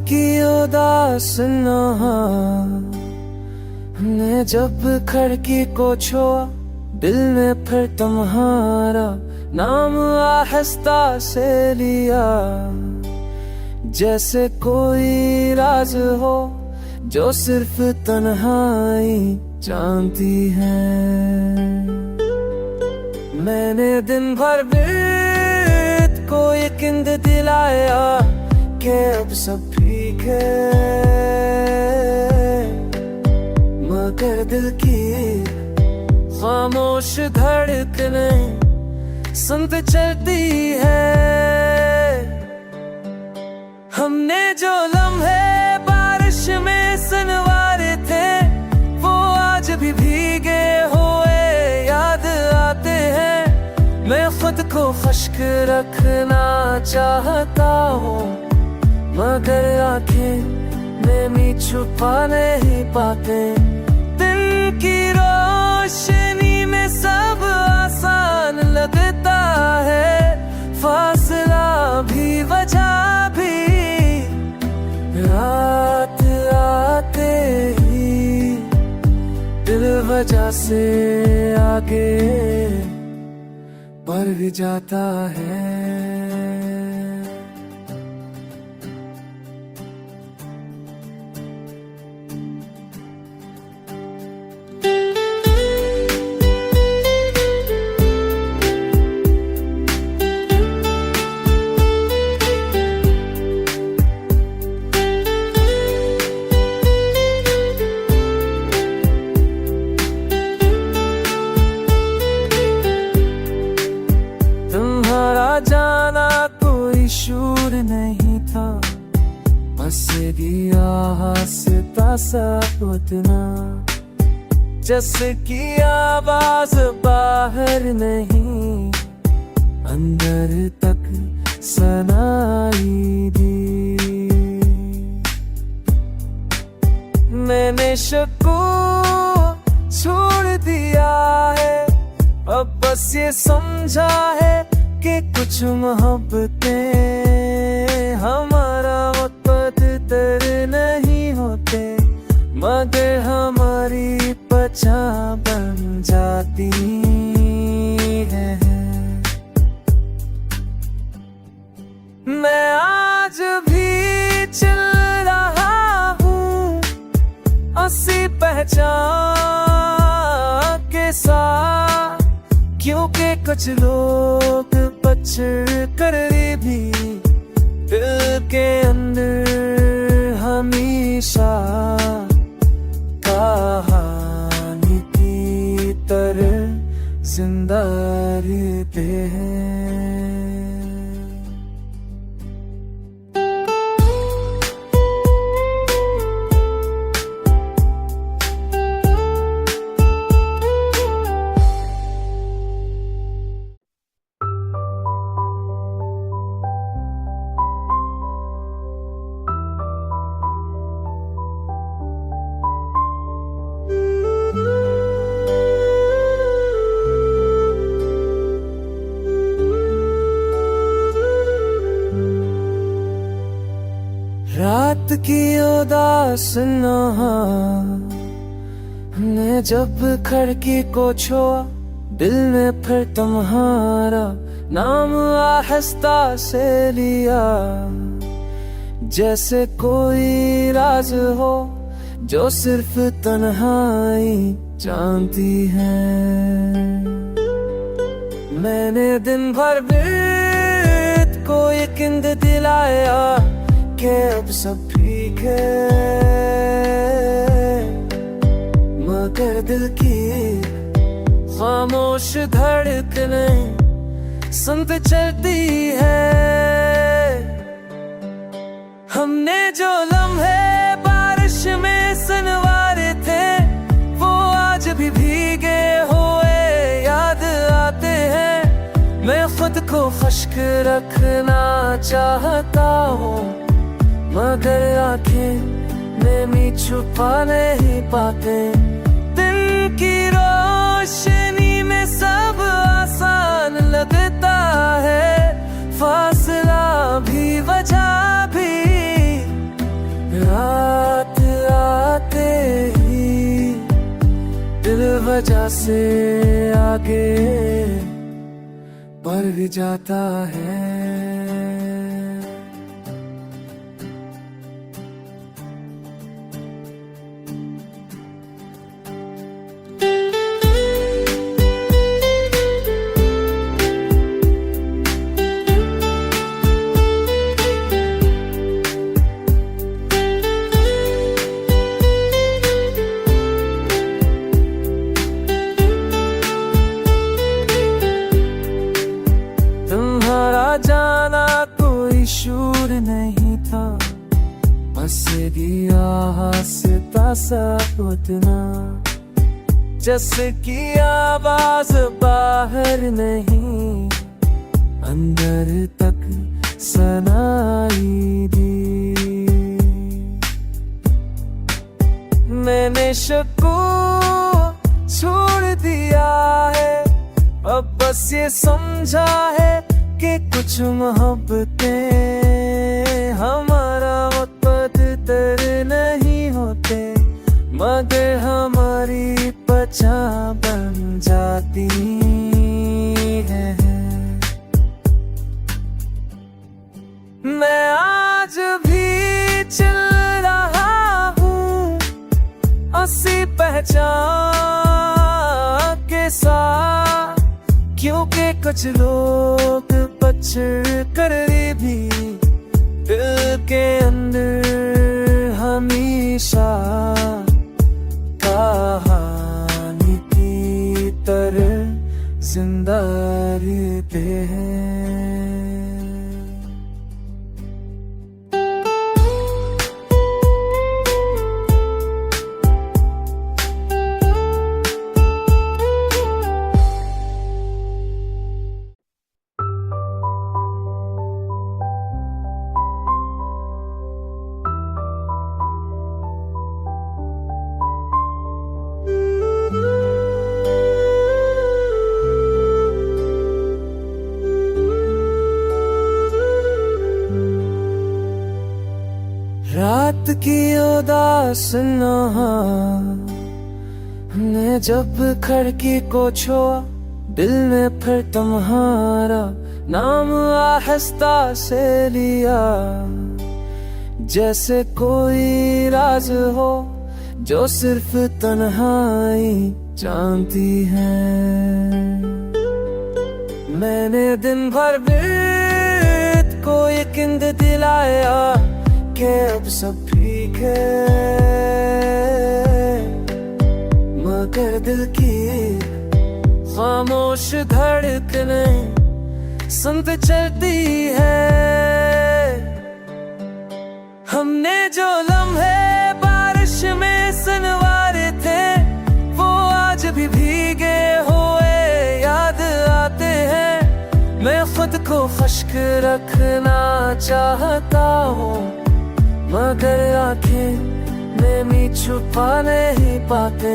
की उदास ने जब खिड़की को छुआ, दिल में फिर तुम्हारा नाम आहिस्ता से लिया। जैसे कोई राज हो जो सिर्फ तन्हाई जानती है। मैंने दिन भर बीत को यकीन दिलाया कि अब सब ठीक है, मगर दिल की खामोश धड़कनें सुनते चलती है। हमने जो लम्हे बारिश में संवारे थे, वो आज भी भीगे हुए याद आते हैं। मैं खुद को खुश्क रखना चाहता हूँ, मगर आंखें नमी छुपा नहीं पाते। दिन की रोशनी में सब आसान लगता है, फासला भी वजह भी। रात आते ही दिल वजह से आगे बढ़ भी जाता है। जाना कोई शूर नहीं था, बस दिया हंसता सा उतना। जिसकी आवाज बाहर नहीं अंदर तक सुनाई दी। मैंने शक्को छोड़ दिया है, अब बस ये समझा है कि कुछ मोहब्बतें हमारा मुकद्दर नहीं होते, मगर हमारी पहचान बन जाती है। मैं आज भी चल रहा हूँ उसी पहचान के साथ, क्योंकि कुछ लोग बचड़ कर भी दिल के अंदर हमेशा कहानी की तरह जिंदा रहते हैं। रात की उदास ने जब खिड़की को छुआ, दिल में फिर तुम्हारा नाम आहिस्ता से लिया। जैसे कोई राज हो जो सिर्फ तन्हाई जानती है। मैंने दिन भर बीत को यकीन दिलाया कि अब सब ठीक है, मगर दिल की खामोश धड़कनें सुनते चलती है। हमने जो लम्हे बारिश में संवारे थे, वो आज भी भीगे हुए याद आते हैं। मैं खुद को खुश्क रखना चाहता हूँ, मगर आंखें नमी छुपा नहीं पाते। दिन की रोशनी में सब आसान लगता है, फासला भी वजह भी। से आगे बढ़ जाता है। जाना कोई शूर नहीं था, बस दिया हंसता सा उतना, जिसकी आवाज बाहर नहीं अंदर तक सुनाई दी। मैंने शक्को छोड़ दिया है, अब बस ये समझा है कि कुछ मोहब्बतें हमारा बदतर नहीं होते, मगर हमारी पहचान बन जाती है। मैं आज भी चल रहा हूँ उसी पहचान के साथ, क्योंकि कुछ लोग पछड़ कर भी दिल के अंदर हमेशा कहानी की तरह जिंदा रहते हैं। रात की उदास ने जब खिड़की को छुआ, दिल ने फिर तुम्हारा नाम आहिस्ता से लिया, जैसे कोई राज हो जो सिर्फ तन्हाई जानती है। मैंने दिन भर बीत को यकीन दिलाया कि अब सब ठीक है, मगर दिल की खामोश धड़कनें सुनते चलती है। हमने जो लम्हे बारिश में संवारे थे, वो आज भी भीगे हुए याद आते हैं। मैं खुद को खुश्क रखना चाहता हूँ, मगर आंखें नमी छुपा नहीं पाते।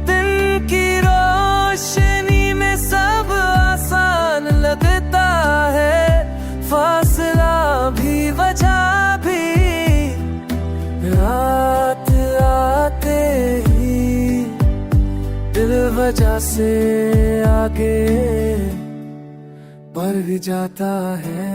दिन की रोशनी में सब आसान लगता है, फासला भी वजह भी। रात आते ही दिल वजह से आगे बढ़ जाता है।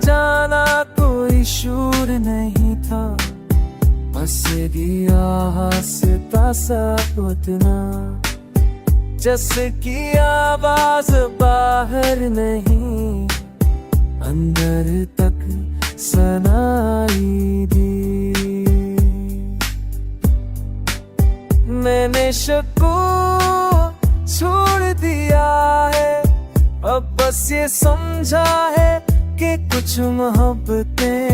जाना कोई शूर नहीं था, बस दिया हंसता सा उतना, जिसकी आवाज बाहर नहीं अंदर तक सुनाई दी। मैंने शक्को छोड़ दिया है, अब बस ये समझा है कि कुछ मोहब्बतें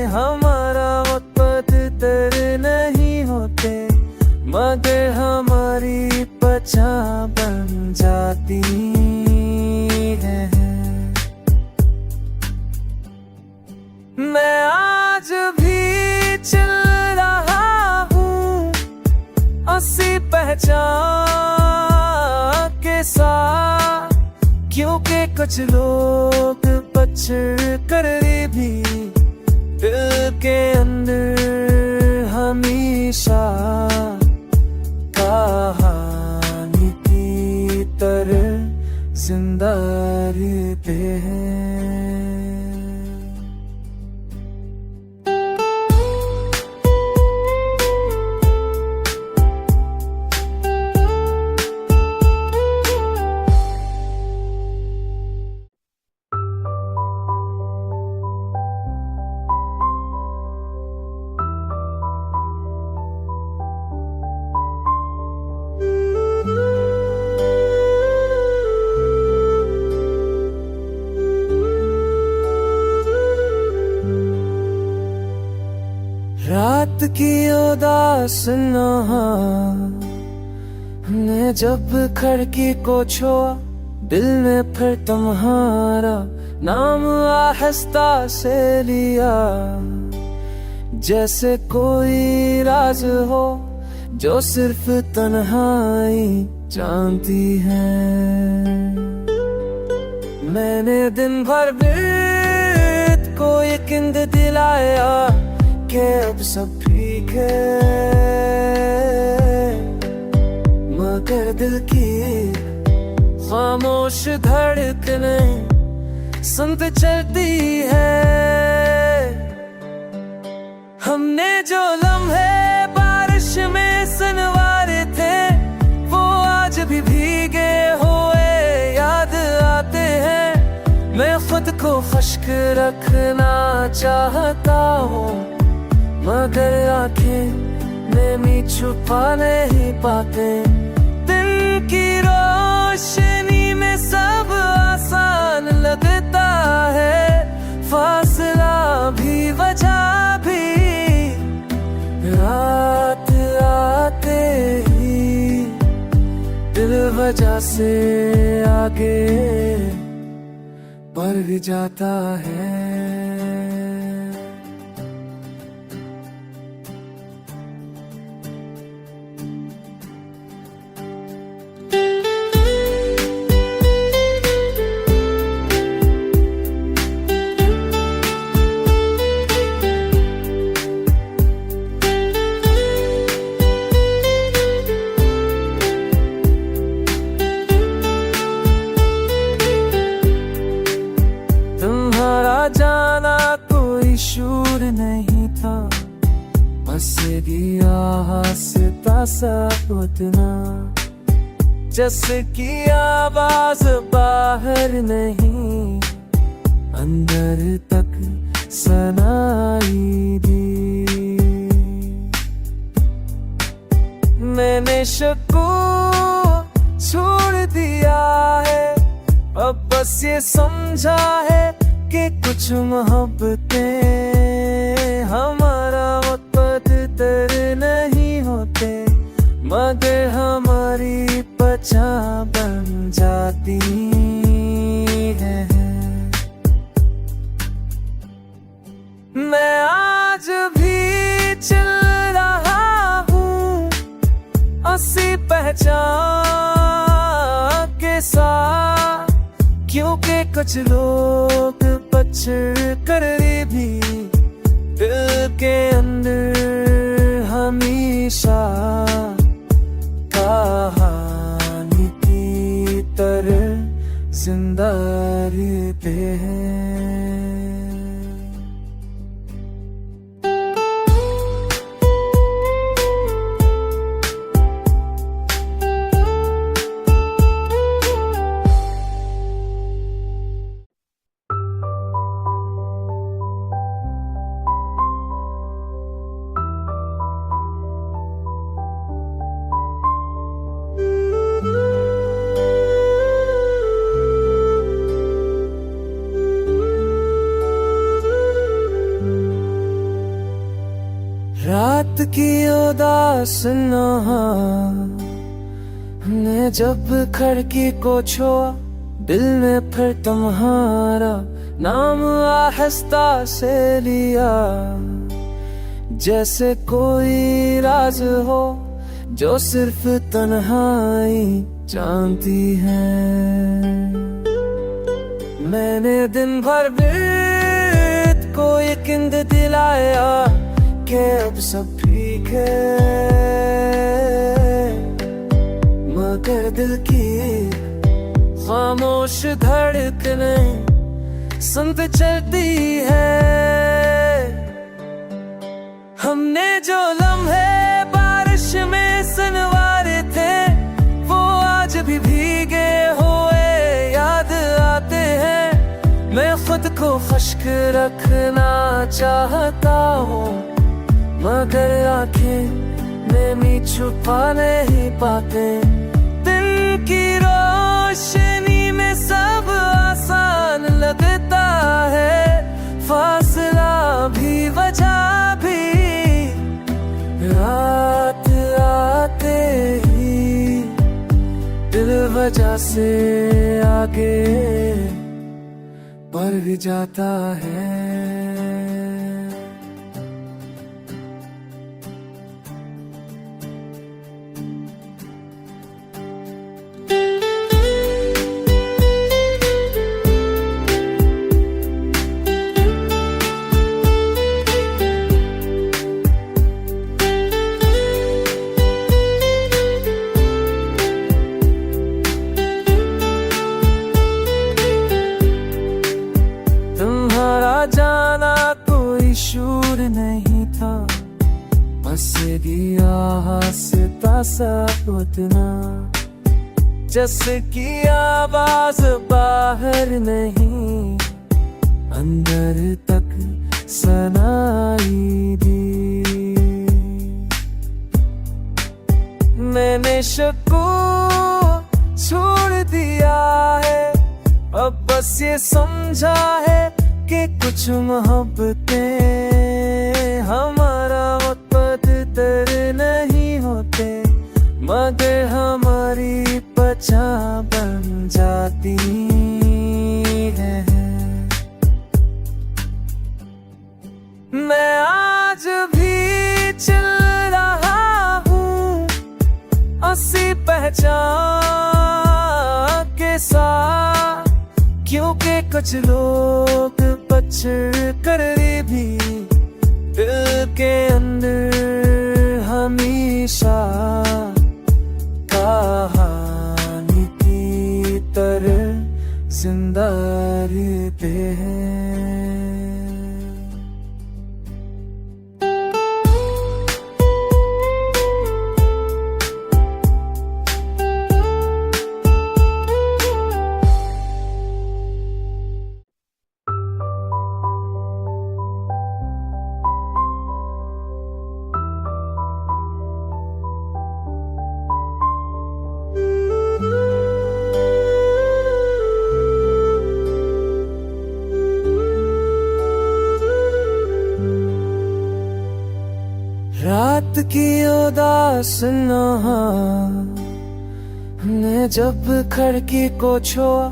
हमारा बदतर नहीं होते, मगर हमारी पहचान बन जाती है। मैं आज भी चल रहा हूँ उसी पहचान के साथ, क्योंकि कुछ लोग पछड़ कर भी दिल के अंदर हमेशा कहानी की तरह जिंदा रहते हैं। रात की उदास ने जब खिड़की को छुआ, दिल में फिर तुम्हारा नाम आहिस्ता से लिया, जैसे कोई राज हो जो सिर्फ तन्हाई जानती है। मैंने दिन भर बीत को यकीन दिलाया कि अब सब ठीक है, मगर दिल की खामोश धड़कनें सुनते चलती है। हमने जो लम्हे बारिश में संवारे थे, वो आज भी भीगे हुए याद आते हैं। मैं खुद को खुश्क रखना चाहता हूँ, मगर आंखें नमी छुपा नहीं पाते। दिन की रोशनी में सब आसान लगता है, फासला भी वजह भी। रात आते ही दिल वजह से आगे बढ़ जाता है। जाना कोई शूर नहीं था, बस आहिस्ता सा उतना, जैसे कि आवाज बाहर नहीं अंदर तक सुनाई दी। मैंने शक्को छोड़ दिया है, अब बस ये समझा है कि कुछ मोहब्बतें हमारा मुकद्दर नहीं होते, मगर हमारी पहचान बन जाती है। मैं आज भी चल रहा हूँ उसी पहचान के साथ, क्योंकि कुछ लोग पछड़ कर भी दिल के अंदर हमेशा कहानी की तरह जिंदा रहते हैं। रात की उदास हमने जब खिड़की को छुआ, दिल में फिर तुम्हारा नाम आहिस्ता से लिया। जैसे कोई राज हो जो सिर्फ तन्हाई जानती है। मैंने दिन भर बीत को यकीन दिलाया कि अब सब ठीक है, मगर दिल की खामोश धड़कनें सुनते चलती है। हमने जो लम्हे बारिश में सनवारे थे, वो आज भी भीगे हुए याद आते हैं। मैं खुद को खुश्क रखना चाहता हूँ, मगर आंखें नमी छुपा नहीं पाते। दिन की रोशनी में सब आसान लगता है, फासला भी वजह भी। रात आते ही दिल वजह से आगे बढ़ जाता है। जाना कोई शूर नहीं था, बस दिया हंसता सा उतना। जिसकी आवाज बाहर नहीं अंदर तक सुनाई दी। मैंने शक्को छोड़ दिया है, अब बस ये समझा है कि कुछ मोहब्बतें हमारा मुकद्दर नहीं होते, मगर हमारी पहचान बन जाती है। मैं आज भी चल रहा हूँ उसी पहचान के साथ, क्योंकि कुछ लोग बचड़ कर भी दिल के अंदर हमेशा कहानी की तरह जिंदा रहते हैं। रात की उदास हमने जब खिड़की को छुआ,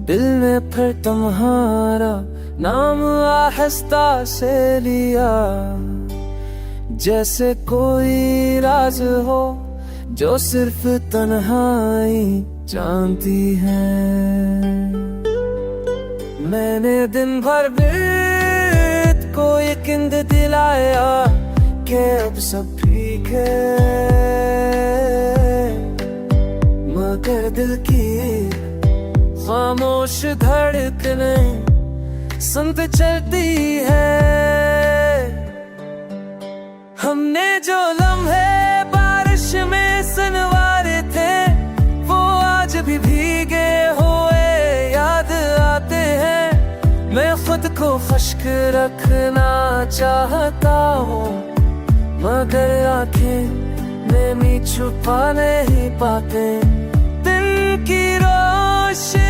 दिल में फिर तुम्हारा नाम आहिस्ता से लिया। जैसे कोई राज हो जो सिर्फ तन्हाई जानती है। मैंने दिन भर बीत को यकीन दिलाया कि अब सब ठीक है, मगर दिल की खामोश धड़कनें सुनते चलती है। हमने जो लम्हे बारिश में सनवारे थे, वो आज भी भीगे हुए याद आते हैं। मैं खुद को खुश्क रखना चाहता हूँ, मगर आंखें नमी छुपा नहीं पाते। दिन की रोशनी